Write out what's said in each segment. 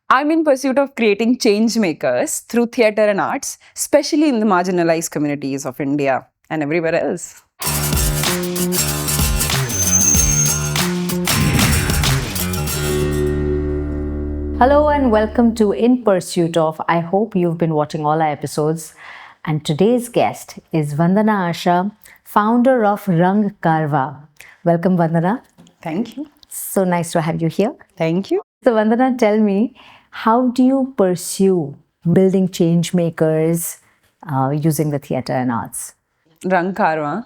I'm in pursuit of creating change makers through theatre and arts, especially in the marginalized communities of India and everywhere else. Hello and welcome to In Pursuit of. I hope you've been watching all our episodes. And today's guest is Vandana Asha, founder of Rang Kaarwaan. Welcome, Vandana. Thank you. So nice to have you here. Thank you. So, Vandana, tell me, how do you pursue building change makers using the theatre and arts? Rang Kaarwaan.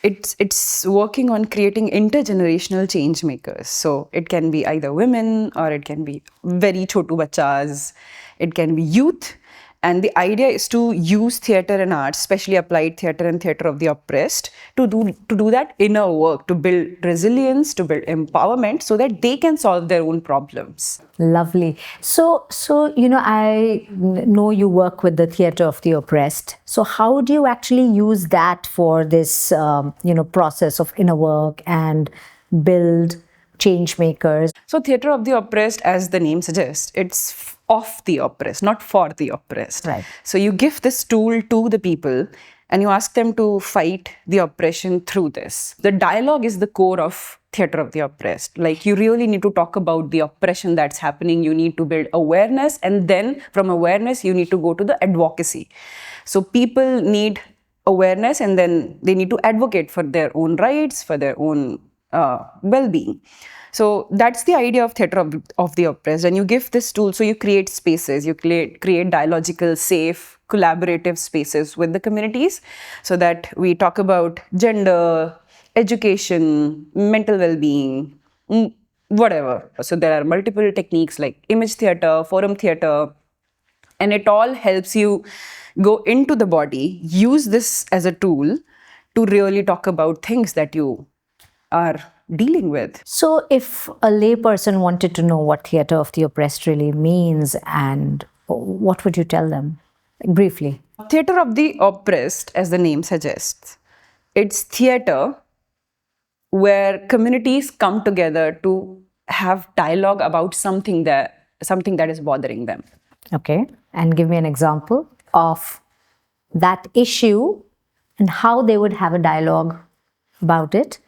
It's working on creating intergenerational change makers. So it can be either women or it can be very chotu bachas. It can be youth. And the idea is to use theatre and arts, especially applied theatre and theatre of the oppressed, to do that inner work, to build resilience, to build empowerment, so that they can solve their own problems. Lovely. So I know you work with the theatre of the oppressed. So how do you actually use that for this, process of inner work and build change makers? So theatre of the oppressed, as the name suggests, it's of the oppressed, not for the oppressed. Right. So you give this tool to the people and you ask them to fight the oppression through this. The dialogue is the core of theatre of the oppressed. Like, you really need to talk about the oppression that's happening. You need to build awareness, and then from awareness, you need to go to the advocacy. So people need awareness, and then they need to advocate for their own rights, for their own well-being. So that's the idea of theatre of the oppressed. And you give this tool, so you create spaces, you create dialogical, safe, collaborative spaces with the communities, so that we talk about gender, education, mental well-being, whatever. So there are multiple techniques like image theatre, forum theatre, and it all helps you go into the body, use this as a tool to really talk about things that you are dealing with. So if a layperson wanted to know what theatre of the oppressed really means, and what would you tell them, briefly? Theatre of the oppressed, as the name suggests, it's theatre where communities come together to have dialogue about something that is bothering them. Okay. And give me an example of that issue and how they would have a dialogue about it.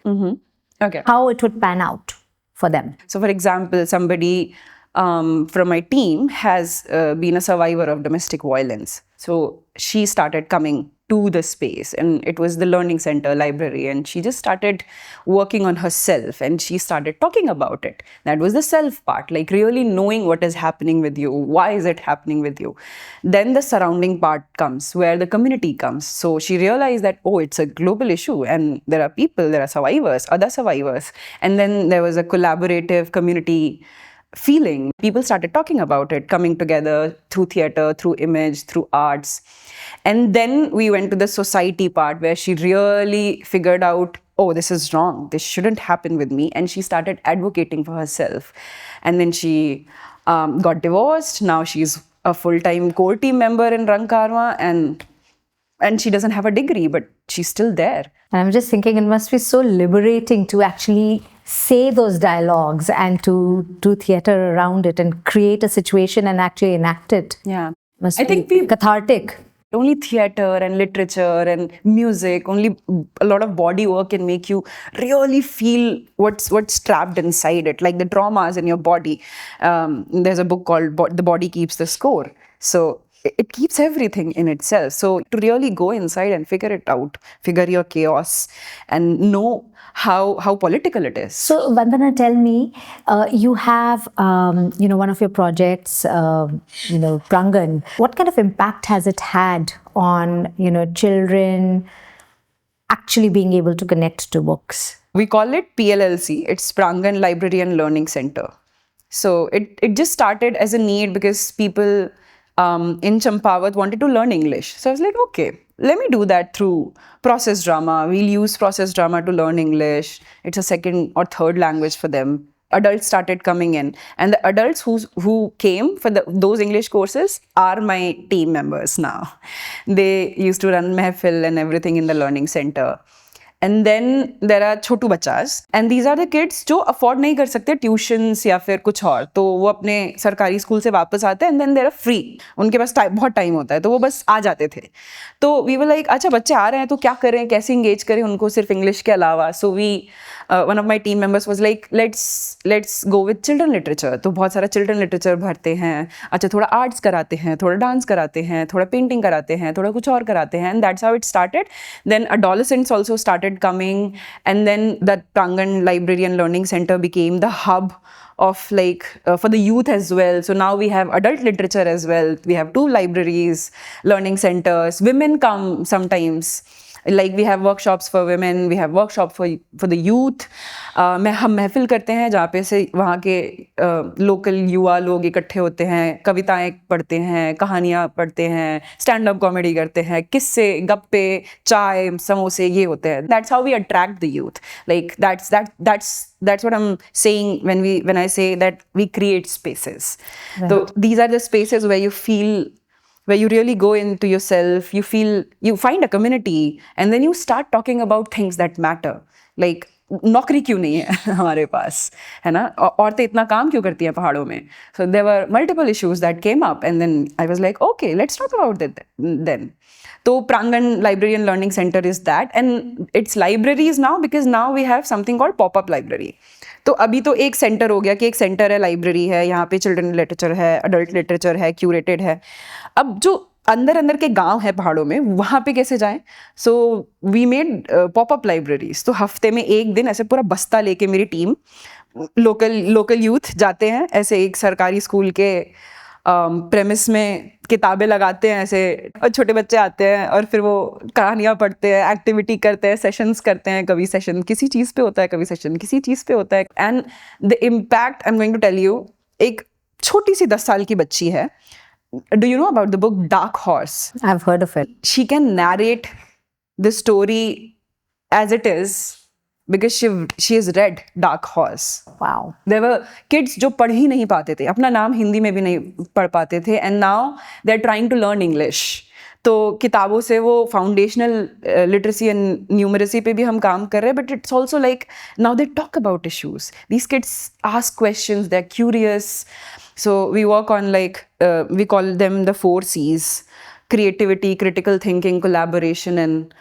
Okay. How it would pan out for them. So, for example, somebody from my team has been a survivor of domestic violence. So she started coming to the space, and it was the learning center library, and she just started working on herself, and she started talking about it. That was the self part, like really knowing what is happening with you, why is it happening with you. Then the surrounding part comes, where the community comes. So she realized that, oh, it's a global issue, and there are people, there are survivors, other survivors. And then there was a collaborative community feeling. People started talking about it, coming together through theatre, through image, through arts. And then we went to the society part, where she really figured out, oh, this is wrong, this shouldn't happen with me. And she started advocating for herself. And then she got divorced. Now she's a full-time core team member in Rang Kaarwaan, and she doesn't have a degree, but she's still there. And I'm just thinking, it must be so liberating to actually say those dialogues and to do theatre around it and create a situation and actually enact it. Yeah. Must be cathartic. Only theatre and literature and music, only a lot of body work can make you really feel what's trapped inside it, like the traumas in your body. There's a book called The Body Keeps the Score. So it keeps everything in itself. So to really go inside and figure it out, figure your chaos, and know how political it is. So Vandana, tell me, you have one of your projects, Prangan. What kind of impact has it had on children actually being able to connect to books? We call it PLLC. It's Prangan Library and Learning Center. So it just started as a need because people in Champavat wanted to learn English. So I was like, okay, let me do that through process drama. We'll use process drama to learn English. It's a second or third language for them. Adults started coming in, and the adults who came for those English courses are my team members now. They used to run mehfil and everything in the learning center. And then there are छोटू बच्चास and these are the kids जो afford नहीं कर सकते tuitions या फिर कुछ और, तो वो अपने सरकारी स्कूल से वापस आते हैं and then there are free, उनके पास बहुत टाइम होता है तो वो बस आ जाते थे. तो वी वर लाइक अच्छा बच्चे आ रहे हैं तो क्या करें, कैसे इंगेज करें उनको सिर्फ इंग्लिश के अलावा. So we one of my team members was like let's go with children literature. तो बहुत सारा चिल्ड्रन लिटरेचर भरते हैं, अच्छा थोड़ा आर्ट्स कराते हैं, थोड़ा डांस कराते हैं, थोड़ा पेंटिंग कराते हैं, थोड़ा कुछ और कराते हैं, and that's how it started. Then adolescents also started coming, and then that Prangan Library and Learning Center became the hub of like for the youth as well. So now we have adult literature as well. We have 2 libraries, learning centers. Women come sometimes. Like we have workshops for women, we have workshop for the youth. हम महफिल करते हैं जहाँ पे से वहाँ के local युवा लोग इकट्ठे होते हैं, कविताएं पढ़ते हैं, कहानियाँ पढ़ते हैं, स्टैंड अप कॉमेडी करते हैं, किस्से, गप्पे, चाय, समोसे, ये होते हैं. That's how we attract the youth. Like that's what I'm saying when I say that we create spaces. Right. So these are the spaces where you feel, where you really go into yourself, you find a community, and then you start talking about things that matter. Like नौकरी क्यों नहीं है हमारे पास, है ना, औरतें इतना काम क्यों करती हैं पहाड़ों में. So there were multiple issues that came up, and then I was like, okay, let's talk about it then. तो Prangan Library and Learning Center is that, and it's libraries now because now we have something called pop-up library. तो अभी तो एक centre हो गया कि एक centre है, लाइब्रेरी है, यहाँ पे चिल्ड्रन लिटरेचर है, अडल्ट लिटरेचर है, क्यूरेटेड है. अब जो अंदर के गांव है पहाड़ों में, वहाँ पे कैसे जाएं. So we made popup libraries. तो हफ्ते में एक दिन ऐसे पूरा बस्ता लेके मेरी टीम, लोकल यूथ जाते हैं, ऐसे एक सरकारी स्कूल के प्रेमिस में किताबें लगाते हैं ऐसे, और छोटे बच्चे आते हैं और फिर वो कहानियाँ पढ़ते हैं, एक्टिविटी करते हैं, सेशंस करते हैं. कभी सेशन किसी चीज़ पे होता है, कभी सेशन किसी चीज़ पे होता है. And the impact I am going to tell you. एक छोटी सी 10 साल की बच्ची है. Do you know about the book Dark Horse? I've heard of it. She can narrate the story as it is because she has read Dark Horse. Wow. There were kids जो पढ़ ही नहीं पाते थे, अपना नाम हिंदी में भी नहीं पढ़ पाते थे, and now they're trying to learn English. तो किताबों से वो फाउंडेशनल लिटरेसी एंड न्यूमरेसी पे भी हम काम कर रहे हैं, but it's also like now they talk about issues. These kids ask questions, they are curious. So we work on like, we call them the 4 C's: creativity, critical thinking, collaboration, and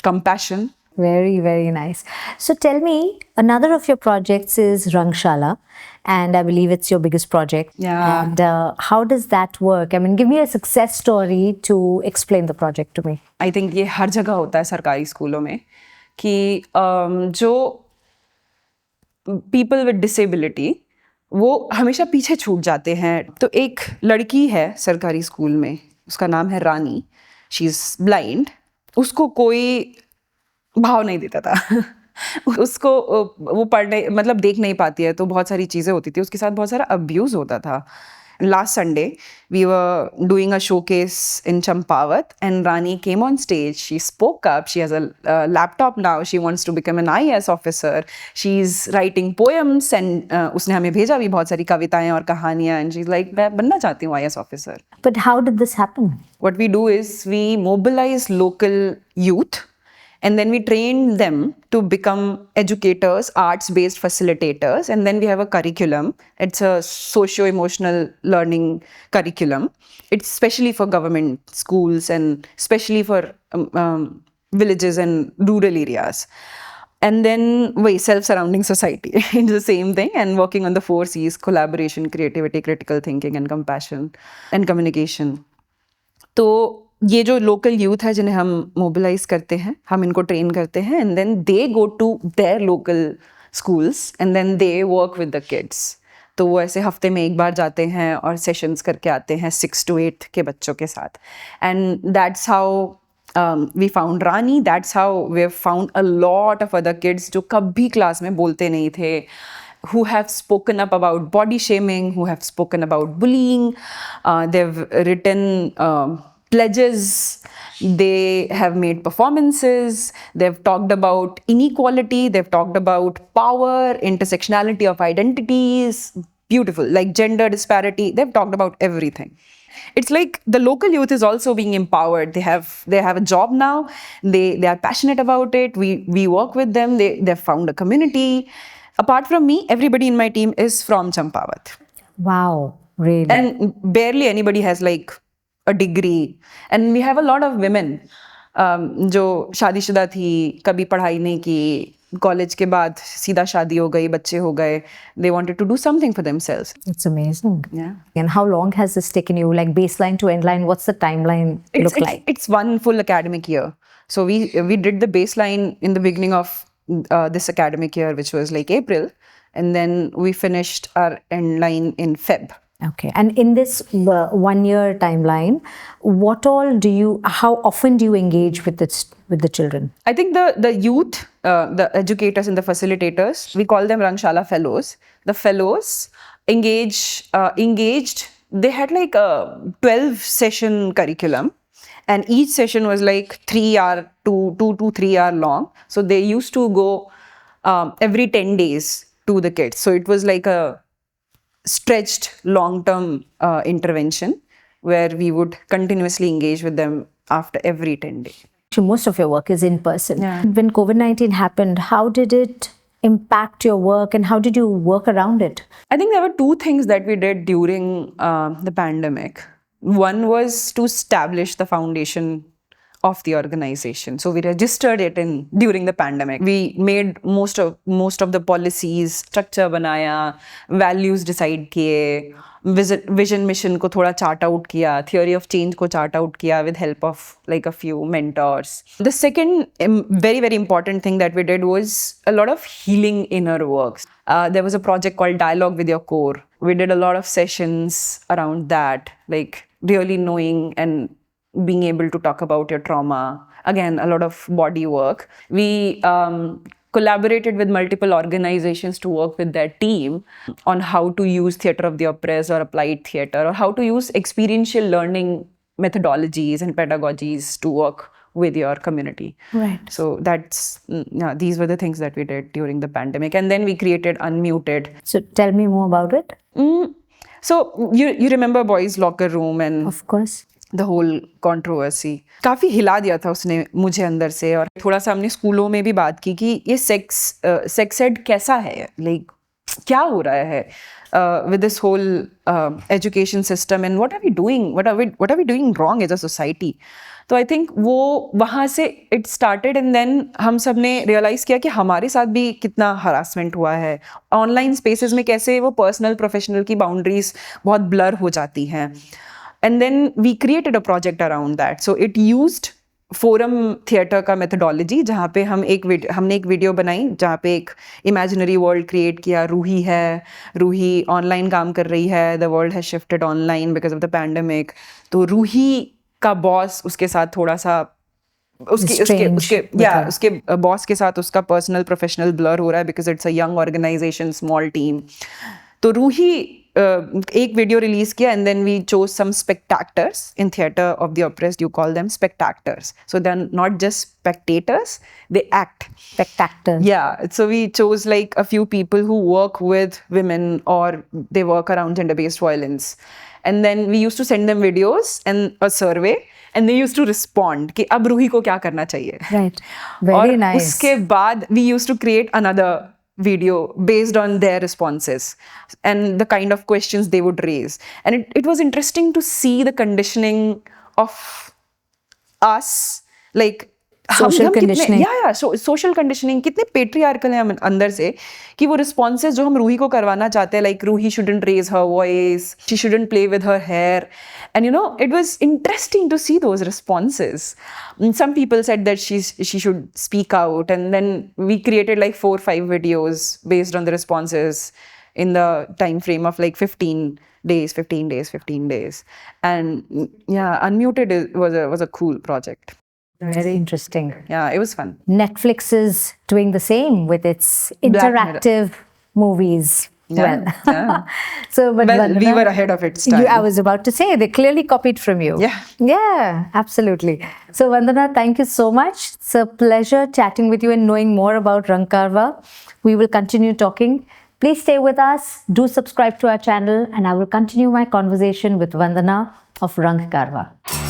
compassion. Very, very nice. So tell me, another of your projects is Rangshala, and I believe it's your biggest project. Yeah. And how does that work? I mean, give me a success story to explain the project to me. I think ये हर जगह होता है सरकारी स्कूलों में कि जो people with disability वो हमेशा पीछे छूट जाते हैं. तो एक लड़की है सरकारी स्कूल में, उसका नाम है रानी. She is blind. उसको कोई भाव नहीं देता था उसको वो पढ़ने मतलब देख नहीं पाती है, तो बहुत सारी चीज़ें होती थी उसके साथ, बहुत सारा अब्यूज़ होता था. Last Sunday, we were doing a showcase in Champawat, and Rani came on stage. She spoke up. She has a laptop now. She wants to become an IAS officer. She's writing poems, and उसने हमें भेजा भी बहुत सारी कविताएं और कहानियां. And she's like, मैं बनना चाहती हूँ IAS officer. But how did this happen? What we do is we mobilize local youth, and then we train them to become educators, arts-based facilitators, and then we have a curriculum. It's a socio-emotional learning curriculum. It's especially for government schools and especially for villages and rural areas. And then self-surrounding society. It's the same thing, and working on the 4 C's: collaboration, creativity, critical thinking, and compassion, and communication. तो ये जो local youth है जिन्हें हम mobilise करते हैं, हम इनको ट्रेन करते हैं, and then they go to their local schools and then they work with the kids. तो वो ऐसे हफ्ते में एक बार जाते हैं और सेशंस करके आते हैं 6 to 8 के बच्चों के साथ. And that's how we found Rani. That's how we have found a lot of other kids जो कभी क्लास में बोलते नहीं थे, who have spoken up about body shaming, who have spoken about bullying. They've written pledges, they have made performances, they've talked about inequality, they've talked about power, intersectionality of identities, beautiful, like gender disparity, they've talked about everything. it's like the local youth is also being empowered. They have a job now. They are passionate about it. We work with them. They've found a community. Apart from me, everybody in my team is from Champawat. Wow, really? And barely anybody has like a degree. And we have a lot of women जो शादीशुदा थी, कभी पढ़ाई नहीं की, college के बाद सीधा शादी हो गई, बच्चे हो गए. They wanted to do something for themselves. It's amazing. Yeah. And how long has this taken you, like baseline to endline? What's the timeline look like? It's one full academic year. So we did the baseline in the beginning of this academic year, which was like April. And then we finished our endline in Feb. Okay. And in this 1 year timeline, how often do you engage with the children? I think the youth, the educators and the facilitators, we call them Rangshala fellows. The fellows engaged. They had like a 12 session curriculum, and each session was like 3 hour to 2 to 3 hour long. So they used to go every 10 days to the kids. So it was like a stretched long-term intervention where we would continuously engage with them after every 10 days. Most of your work is in person. Yeah. When COVID-19 happened, how did it impact your work and how did you work around it? I think there were two things that we did during the pandemic. One was to establish the foundation of the organization. So we registered it during the pandemic. We made most of the policies, structure banaya, values decide kiye, vision mission ko thoda chart out kiya, theory of change ko chart out kiya with help of like a few mentors. The second very, very important thing that we did was a lot of healing inner works. There was a project called Dialogue with Your Core. We did a lot of sessions around that, like really knowing and being able to talk about your trauma. Again, a lot of body work. We collaborated with multiple organizations to work with their team on how to use theater of the oppressed or applied theater, or how to use experiential learning methodologies and pedagogies to work with your community. Right. So these were the things that we did during the pandemic. And then we created UnMuted. So tell me more about it. So you remember Boys Locker Room and... Of course. The whole controversy काफी हिला दिया था उसने मुझे अंदर से. और थोड़ा सा हमने स्कूलों में भी बात की कि ये सेक्स एड कैसा है, लाइक क्या हो रहा है with this whole education system, and what are we doing wrong as a society. तो आई थिंक वो वहाँ से इट स्टार्टेड, एंड देन हम सब ने रियलाइज़ किया कि हमारे साथ भी कितना हरासमेंट हुआ है ऑनलाइन स्पेसेस में, कैसे वो पर्सनल प्रोफेशनल की बाउंड्रीज बहुत ब्लर हो जाती हैं. And then we created a project around that. So it used forum theater का methodology, जहाँ पे हमने एक वीडियो बनाई जहाँ पे एक imaginary world create किया. रूही है, रूही online काम कर रही है. The world has shifted online because of the pandemic. तो रूही का boss उसके साथ थोड़ा सा उसके बॉस के साथ उसका पर्सनल प्रोफेशनल ब्लर हो रहा है because it's a young organization, small team. तो रूही एक वीडियो रिलीज किया, and then we chose some spectators in theatre of the oppressed. You call them spectators, so they are not just spectators, they act. Spectators. Yeah, so we chose like a few people who work with women or they work around gender-based violence, and then we used to send them videos and a survey, and they used to respond कि अब रूही को क्या करना चाहिए. Right. Very nice. उसके बाद we used to create another video based on their responses and the kind of questions they would raise. And it was interesting to see the conditioning of us, like social conditioning. Social conditioning कितने patriarchal हैं हम अंदर से कि वो responses जो हम रूही को करवाना चाहते हैं, like Ruhi shouldn't raise her voice, she shouldn't play with her hair, and it was interesting to see those responses. Some people said that she should speak out, and then we created like 4-5 videos based on the responses in the time frame of like 15 days, and yeah, UnMuted was a cool project. Very interesting. Yeah, it was fun. Netflix is doing the same with its interactive movies. Yeah, yeah. So, but Vandana, we were ahead of its time. I was about to say, they clearly copied from you. Yeah. Yeah, absolutely. So, Vandana, thank you so much. It's a pleasure chatting with you and knowing more about Rang Kaarwaan. We will continue talking. Please stay with us, do subscribe to our channel, and I will continue my conversation with Vandana of Rang Kaarwaan.